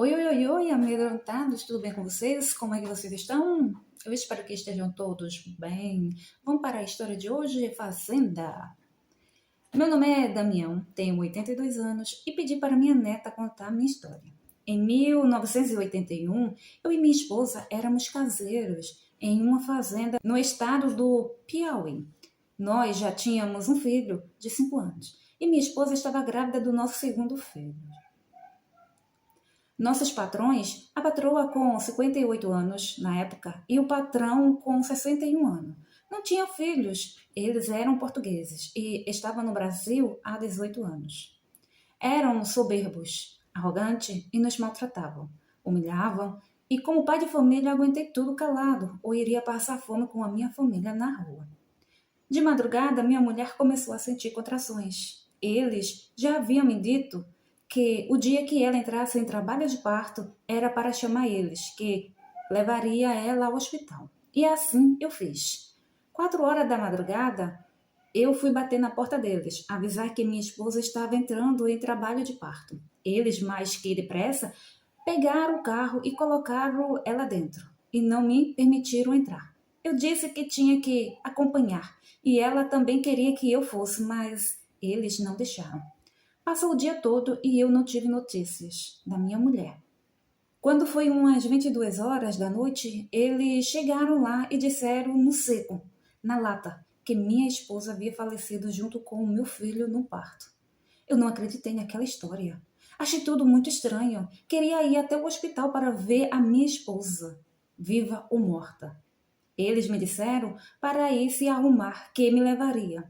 Oi, oi, oi, oi, amedrontados, tudo bem com vocês? Como é que vocês estão? Eu espero que estejam todos bem. Vamos para a história de hoje, Fazenda. Meu nome é Damião, tenho 82 anos e pedi para minha neta contar a minha história. Em 1981, eu e minha esposa éramos caseiros em uma fazenda no estado do Piauí. Nós já tínhamos um filho de 5 anos e minha esposa estava grávida do nosso segundo filho. Nossos patrões, a patroa com 58 anos na época e o patrão com 61 anos, não tinham filhos. Eles eram portugueses e estavam no Brasil há 18 anos. Eram soberbos, arrogantes e nos maltratavam, humilhavam e como pai de família aguentei tudo calado ou iria passar fome com a minha família na rua. De madrugada, minha mulher começou a sentir contrações. Eles já haviam me dito que o dia que ela entrasse em trabalho de parto era para chamar eles, que levaria ela ao hospital. E assim eu fiz. 4 horas da madrugada, eu fui bater na porta deles, avisar que minha esposa estava entrando em trabalho de parto. Eles, mais que depressa, pegaram o carro e colocaram ela dentro, e não me permitiram entrar. Eu disse que tinha que acompanhar, e ela também queria que eu fosse, mas eles não deixaram. Passou o dia todo e eu não tive notícias da minha mulher. Quando foi umas 22 horas da noite, eles chegaram lá e disseram no seco, na lata, que minha esposa havia falecido junto com o meu filho no parto. Eu não acreditei naquela história. Achei tudo muito estranho. Queria ir até o hospital para ver a minha esposa, viva ou morta. Eles me disseram para ir se arrumar, que me levaria.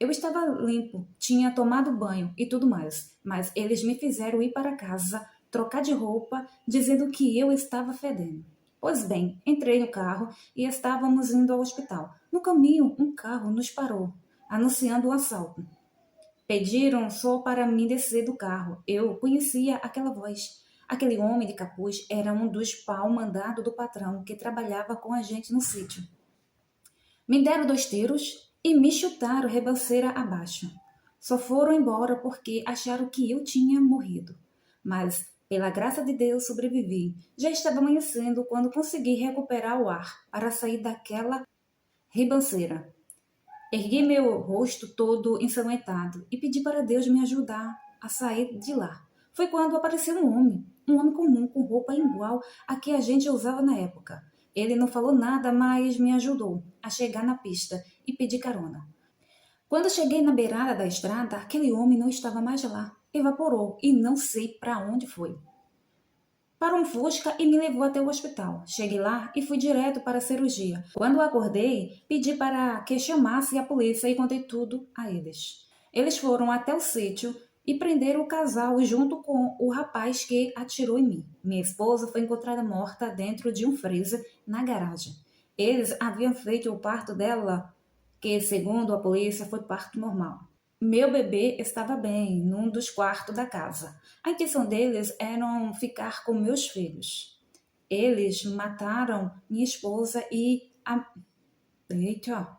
Eu estava limpo, tinha tomado banho e tudo mais, mas eles me fizeram ir para casa, trocar de roupa, dizendo que eu estava fedendo. Pois bem, entrei no carro e estávamos indo ao hospital. No caminho, um carro nos parou, anunciando um assalto. Pediram só para mim descer do carro. Eu conhecia aquela voz. Aquele homem de capuz era um dos pau-mandado do patrão que trabalhava com a gente no sítio. Me deram 2 tiros e me chutaram rebanceira abaixo. Só foram embora porque acharam que eu tinha morrido. Mas, pela graça de Deus, sobrevivi. Já estava amanhecendo quando consegui recuperar o ar para sair daquela ribanceira. Ergui meu rosto todo ensanguentado e pedi para Deus me ajudar a sair de lá. Foi quando apareceu um homem comum com roupa igual a que a gente usava na época. Ele não falou nada, mas me ajudou a chegar na pista e pedir carona. Quando cheguei na beirada da estrada, aquele homem não estava mais lá. Evaporou e não sei para onde foi. Para um Fusca e me levou até o hospital. Cheguei lá e fui direto para a cirurgia. Quando acordei, pedi para que chamasse a polícia e contei tudo a eles. Eles foram até o sítio e prenderam o casal junto com o rapaz que atirou em mim. Minha esposa foi encontrada morta dentro de um freezer na garagem. Eles haviam feito o parto dela, que segundo a polícia foi parto normal. Meu bebê estava bem num dos quartos da casa. A intenção deles era ficar com meus filhos. Eles mataram minha esposa e Eita!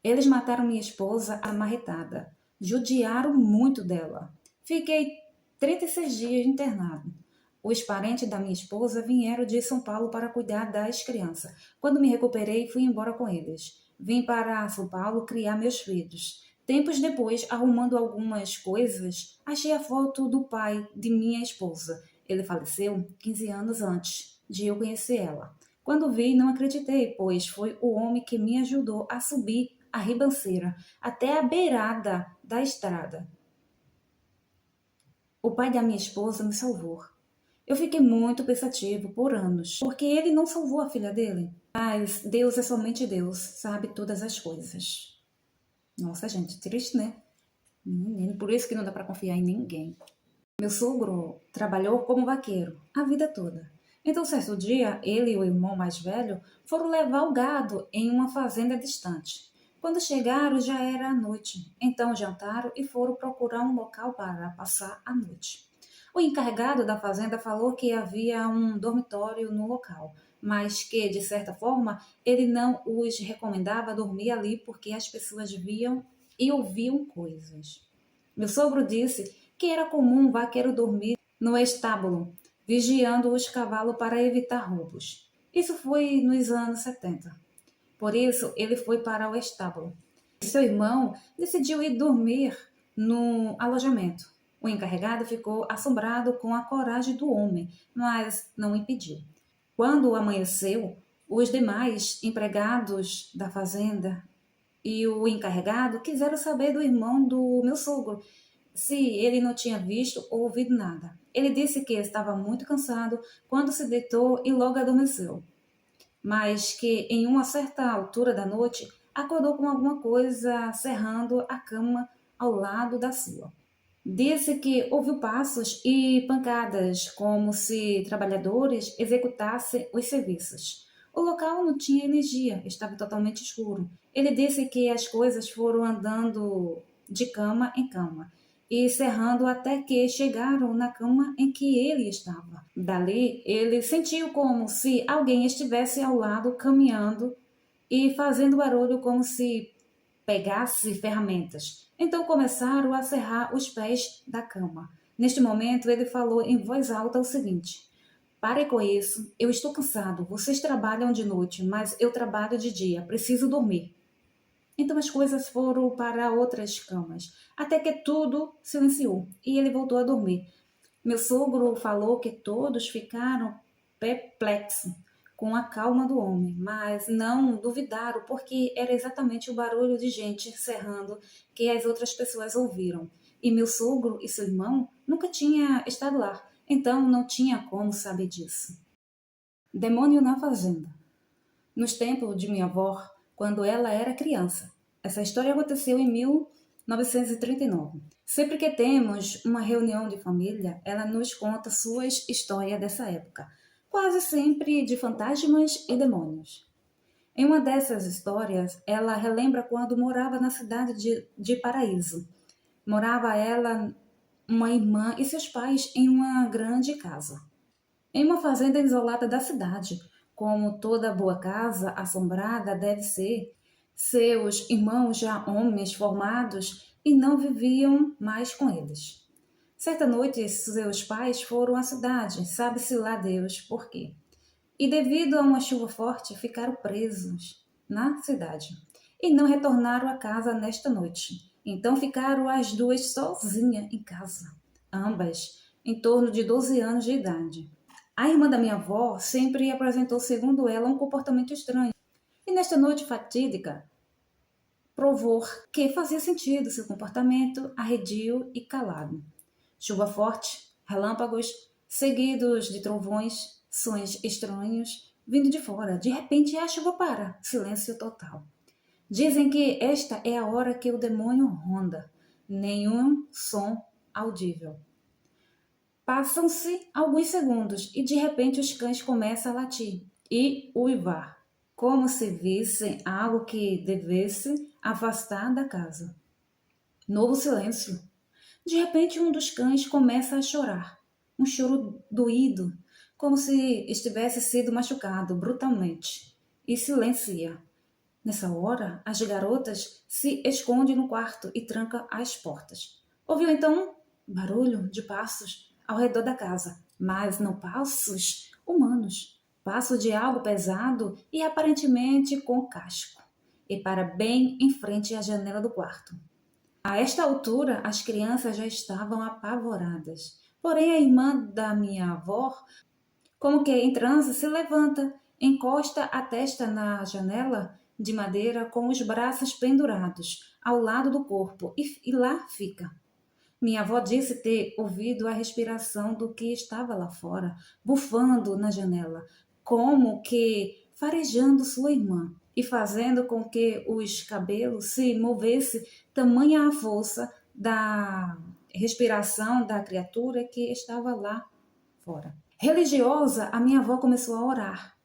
Eles mataram minha esposa amarretada. Judiaram muito dela. Fiquei 36 dias internado. Os parentes da minha esposa vieram de São Paulo para cuidar das crianças. Quando me recuperei, fui embora com eles. Vim para São Paulo criar meus filhos. Tempos depois, arrumando algumas coisas, achei a foto do pai de minha esposa. Ele faleceu 15 anos antes de eu conhecer ela. Quando vi, não acreditei, pois foi o homem que me ajudou a subir a ribanceira até a beirada da estrada. O pai da minha esposa me salvou. Eu fiquei muito pensativo por anos, porque ele não salvou a filha dele. Mas Deus é somente Deus, sabe todas as coisas. Nossa, gente, triste, né? Menino, por isso que não dá para confiar em ninguém. Meu sogro trabalhou como vaqueiro a vida toda. Então, certo dia, ele e o irmão mais velho foram levar o gado em uma fazenda distante. Quando chegaram, já era noite. Então, jantaram e foram procurar um local para passar a noite. O encarregado da fazenda falou que havia um dormitório no local, mas que, de certa forma, ele não os recomendava dormir ali porque as pessoas viam e ouviam coisas. Meu sogro disse que era comum um vaqueiro dormir no estábulo, vigiando os cavalos para evitar roubos. Isso foi nos anos 70. Por isso, ele foi para o estábulo. Seu irmão decidiu ir dormir no alojamento. O encarregado ficou assombrado com a coragem do homem, mas não impediu. Quando amanheceu, os demais empregados da fazenda e o encarregado quiseram saber do irmão do meu sogro, se ele não tinha visto ou ouvido nada. Ele disse que estava muito cansado quando se deitou e logo adormeceu, mas que em uma certa altura da noite acordou com alguma coisa cerrando a cama ao lado da sua. Disse que ouviu passos e pancadas, como se trabalhadores executassem os serviços. O local não tinha energia, estava totalmente escuro. Ele disse que as coisas foram andando de cama em cama e cerrando até que chegaram na cama em que ele estava. Dali, ele sentiu como se alguém estivesse ao lado caminhando e fazendo barulho como se pegasse ferramentas. Então começaram a serrar os pés da cama. Neste momento, ele falou em voz alta o seguinte: "Pare com isso, eu estou cansado. Vocês trabalham de noite, mas eu trabalho de dia. Preciso dormir." Então as coisas foram para outras camas, até que tudo silenciou e ele voltou a dormir. Meu sogro falou que todos ficaram perplexos com a calma do homem, mas não duvidaram porque era exatamente o barulho de gente serrando que as outras pessoas ouviram. E meu sogro e seu irmão nunca tinham estado lá, então não tinha como saber disso. Demônio na fazenda. Nos tempos de minha avó, quando ela era criança. Essa história aconteceu em 1939. Sempre que temos uma reunião de família, ela nos conta suas histórias dessa época, quase sempre de fantasmas e demônios. Em uma dessas histórias, ela relembra quando morava na cidade de Paraíso. Morava ela, uma irmã e seus pais em uma grande casa, em uma fazenda isolada da cidade. Como toda boa casa assombrada deve ser, seus irmãos já homens formados e não viviam mais com eles. Certa noite, seus pais foram à cidade, sabe-se lá Deus por quê. E devido a uma chuva forte, ficaram presos na cidade e não retornaram a casa nesta noite. Então ficaram as duas sozinhas em casa, ambas em torno de 12 anos de idade. A irmã da minha avó sempre apresentou, segundo ela, um comportamento estranho. E nesta noite fatídica, provou que fazia sentido seu comportamento arredio e calado. Chuva forte, relâmpagos, seguidos de trovões, sons estranhos, vindo de fora. De repente a chuva para, silêncio total. Dizem que esta é a hora que o demônio ronda. Nenhum som audível. Passam-se alguns segundos e de repente os cães começam a latir e uivar, como se vissem algo que devesse afastar da casa. Novo silêncio. De repente um dos cães começa a chorar, um choro doído, como se estivesse sido machucado brutalmente, e silencia. Nessa hora, as garotas se escondem no quarto e trancam as portas. Ouviu então barulho de passos ao redor da casa, mas não passos humanos, passo de algo pesado e aparentemente com casco, e para bem em frente à janela do quarto. A esta altura, as crianças já estavam apavoradas. Porém, a irmã da minha avó, como que em transe, se levanta, encosta a testa na janela de madeira com os braços pendurados ao lado do corpo e lá fica. Minha avó disse ter ouvido a respiração do que estava lá fora, bufando na janela, como que farejando sua irmã e fazendo com que os cabelos se movessem, tamanha a força da respiração da criatura que estava lá fora. Religiosa, a minha avó começou a orar.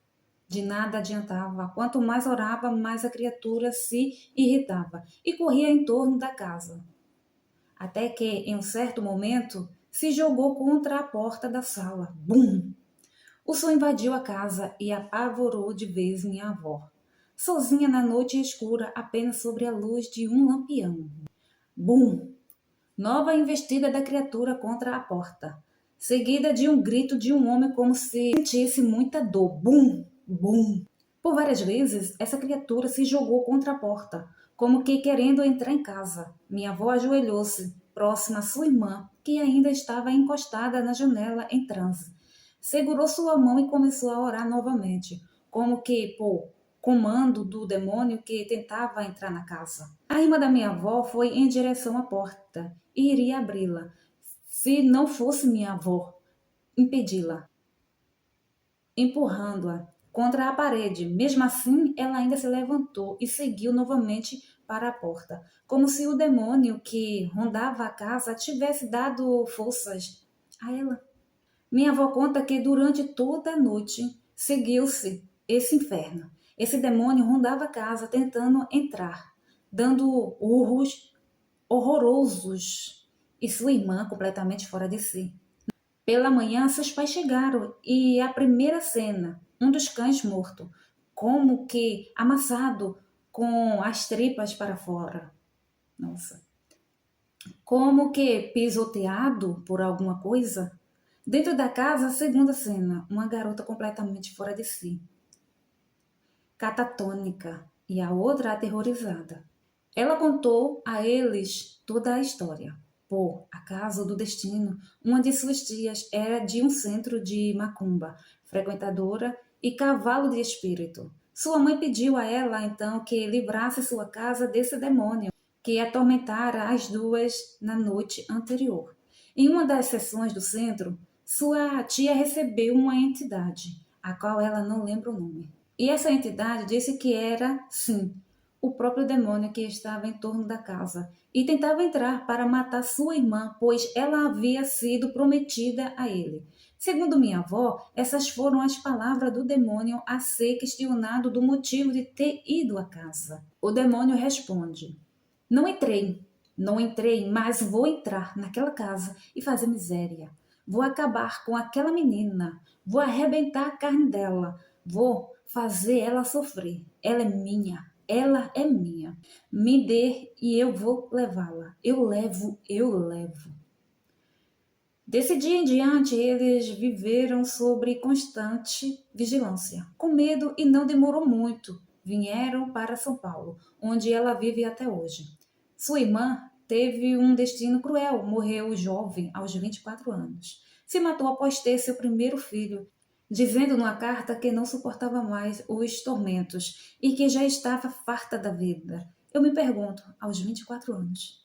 De nada adiantava. Quanto mais orava, mais a criatura se irritava e corria em torno da casa. Até que, em um certo momento, se jogou contra a porta da sala. Bum! O som invadiu a casa e apavorou de vez minha avó. Sozinha na noite escura, apenas sobre a luz de um lampião. Bum! Nova investida da criatura contra a porta. seguida de um grito de um homem como se sentisse muita dor. Bum, bum. Por várias vezes, essa criatura se jogou contra a porta, como que querendo entrar em casa. Minha avó ajoelhou-se, próxima à sua irmã, que ainda estava encostada na janela em transe. Segurou sua mão e começou a orar novamente, como que por comando do demônio que tentava entrar na casa. A irmã da minha avó foi em direção à porta e iria abri-la, se não fosse minha avó impedi-la, empurrando-a contra a parede. Mesmo assim, ela ainda se levantou e seguiu novamente para a porta, como se o demônio que rondava a casa tivesse dado forças a ela. Minha avó conta que durante toda a noite seguiu-se esse inferno. Esse demônio rondava a casa tentando entrar, dando urros horrorosos, e sua irmã completamente fora de si. Pela manhã, seus pais chegaram e a primeira cena, um dos cães morto, como que amassado com as tripas para fora. Nossa. Como que pisoteado por alguma coisa. Dentro da casa, a segunda cena, uma garota completamente fora de si, catatônica, e a outra aterrorizada. Ela contou a eles toda a história. Por acaso do destino, uma de suas tias era de um centro de macumba, frequentadora e cavalo de espírito. Sua mãe pediu a ela então que livrasse sua casa desse demônio que atormentara as duas na noite anterior. Em uma das sessões do centro, sua tia recebeu uma entidade, a qual ela não lembra o nome. E essa entidade disse que era, sim, o próprio demônio que estava em torno da casa e tentava entrar para matar sua irmã, pois ela havia sido prometida a ele. Segundo minha avó, essas foram as palavras do demônio a ser questionado do motivo de ter ido à casa. O demônio responde: Não entrei, não entrei, mas vou entrar naquela casa e fazer miséria. Vou acabar com aquela menina, vou arrebentar a carne dela, vou fazer ela sofrer. Ela é minha. Ela é minha. Me dê e eu vou levá-la. Eu levo, eu levo. Desse dia em diante, eles viveram sobre constante vigilância, com medo, e não demorou muito. Vieram para São Paulo, onde ela vive até hoje. Sua irmã teve um destino cruel, morreu jovem, aos 24 anos. Se matou após ter seu primeiro filho, dizendo numa carta que não suportava mais os tormentos e que já estava farta da vida. Eu me pergunto, aos 24 anos.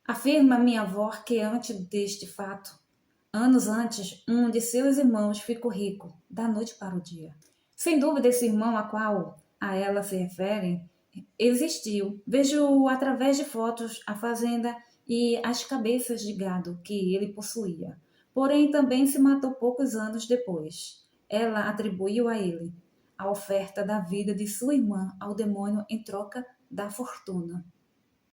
Afirma minha avó que antes deste fato, anos antes, um de seus irmãos ficou rico, da noite para o dia. Sem dúvida, esse irmão a qual a ela se referem existiu. Vejo através de fotos a fazenda e as cabeças de gado que ele possuía. Porém, também se matou poucos anos depois. Ela atribuiu a ele a oferta da vida de sua irmã ao demônio em troca da fortuna.